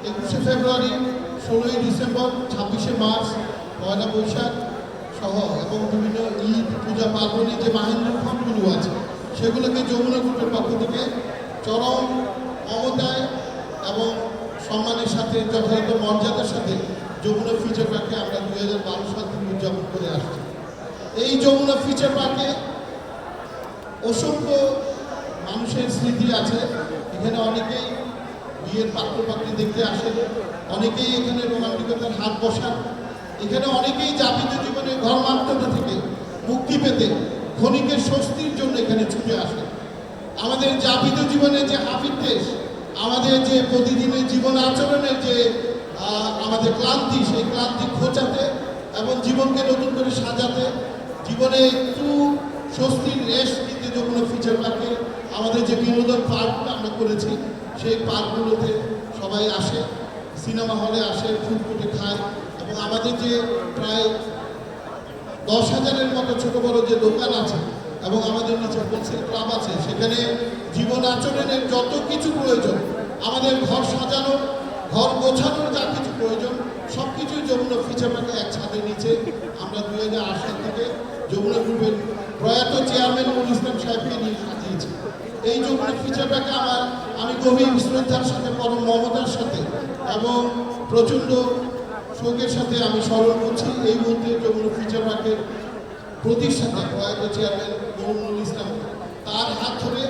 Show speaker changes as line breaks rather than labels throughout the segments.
21শে ফেব্রুয়ারি, 16ই December, 26শে March, পয়লা বৈশাখ সহ এবং বিভিন্ন ঈদ, পূজা পার্বণী যে মাহেন্দ্র ফোনগুলো আছে সেগুলোকে যমুনা গ্রুপের পক্ষ থেকে চরম মমতায় এবং সম্মানের সাথে যথাযথ মর্যাদার সাথে যমুনা ফিচার পার্কে আমরা 2012 সাল থেকে উদযাপন করে আসছি। এই যমুনা ফিচার পার্কে অসংখ্য মানুষের স্মৃতি আছে। এখানে অনেকেই বিয়ের পাত্রপাত্রী দেখতে আসেন, অনেকেই এখানে রোমান্টিকতার হাত বসান, এখানে অনেকেই যাপিত জীবনে ঘরমাত্মতা থেকে মুক্তি পেতে ক্ষণিকের স্বস্তির জন্য এখানে ছুটে আসে। আমাদের যাপিত জীবনে যে হাফিজ, আমাদের যে প্রতিদিনের জীবন আচরণের যে আমাদের ক্লান্তি, সেই ক্লান্তি ঘোচাতে এবং জীবনকে নতুন করে সাজাতে, জীবনে একটু স্বস্তির রেশ নিতে যমুনা ফিচার পার্কে আমাদের যে বিনোদন পার্কটা আমরা করেছি সেই পার্কগুলোতে সবাই আসে, সিনেমা হলে আসে, ফুড কোর্টে খায় এবং আমাদের যে প্রায় 10,000-এর মতো ছোট বড় যে দোকান আছে এবং আমাদের নিচে হোলসেল ক্লাব আছে, সেখানে জীবন আচরণের যত কিছু প্রয়োজন, আমাদের ঘর সাজানো, ঘর গোছানোর যা কিছু প্রয়োজন সব কিছুই যমুনা ফিচার পার্কে এক ছাদের নিচে আমরা 2008 সাল থেকে যমুনা গ্রুপের প্রয়াত চেয়ারম্যান নুরুল ইসলাম সাহেবকে নিয়ে সাজিয়েছি। এই যমুনা ফিচার পার্কে আমি গভীর শ্রদ্ধার সাথে, পরম মমতার সাথে এবং প্রচণ্ড শোকের সাথে আমি স্মরণ করছি এই মুহূর্তে যমুনা ফিচার পার্কের প্রতিষ্ঠাতা প্রয়াত চেয়ারম্যান নুরুল ইসলাম। তার হাত ধরে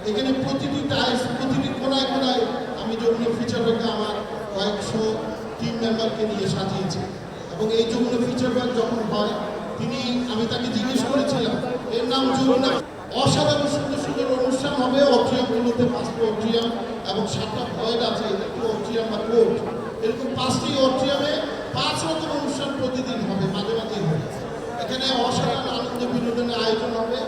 এখানে প্রতিটি টাইলস, প্রতিটি কোনায় কোনায় আমি যমুনা ফিচার পার্কে আমার কয়েকশো টিম মেম্বারকে নিয়ে সাজিয়েছি। এবং এই যমুনা ফিচার পার্ক যখন হয়, আমি তাকে জিজ্ঞেস করেছিলাম এর নাম যমুনা, অসাধারণ সুন্দর সুন্দর অনুষ্ঠান হবে অট্রিয়ামগুলোতে, 5টা অট্রিয়াম এবং 7টা ভয়েড আছে, একটু অট্রিয়াম বা কোর্ট, এরকম 5টি অট্রিয়ামে 5 রকম অনুষ্ঠান প্রতিদিন হবে, মাঝে মাঝে হবে। এখানে অসাধারণ আনন্দ বিনোদনের আয়োজন হবে।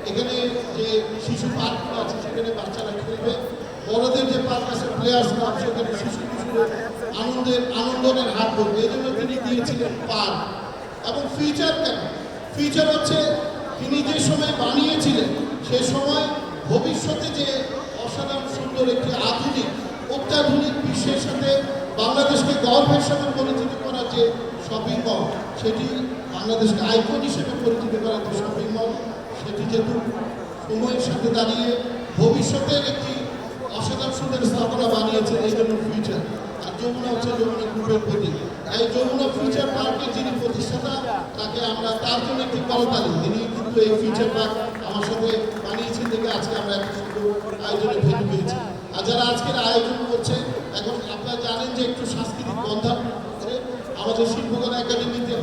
এখানে যে শিশু পার্কগুলো আছে সেখানে বাচ্চারা খেলবে, বড়দের যে পার্ক আছে প্লেয়ার্স ক্লাব, সেখানে শিশু কিশোরের আনন্দের হাত ধরবে। এই জন্য তিনি দিয়েছিলেন পার্ক। এবং ফিচার কেন? ফিচার হচ্ছে তিনি যে সময় বানিয়েছিলেন সে সময় ভবিষ্যতে যে অসাধারণ সুন্দর একটি আধুনিক, অত্যাধুনিক বিশ্বের সাথে বাংলাদেশকে গর্বের সাথে পরিচিত করার যে শপিং মল, সেটি বাংলাদেশকে আইকন হিসেবে পরিচিত করার যে শপিং মল, সেটি যেহেতু সময়ের সাথে দাঁড়িয়ে ভবিষ্যতের একটি অসাধারণ সুন্দর স্থাপনা বানিয়েছে, এই জন্য ফিউচার। আর যমুনা হচ্ছে যমুনা গ্রুপের প্রতীক। এই যমুনা ফিউচার পার্কের যিনি প্রতিষ্ঠাতা, তাকে আমরা তার জন্য একটি করতালি। তিনি কিন্তু এই ফিউচার পার্ক আমার সাথে বানিয়েছেন দেখে আজকে আমরা একটা সুন্দর আয়োজনে ভেন্যু পেয়েছি। আর যারা আজকের আয়োজন করছে, এখন আপনারা জানেন যে একটু সাংস্কৃতিক বন্ধন আমাদের শিল্পকলা একাডেমিতে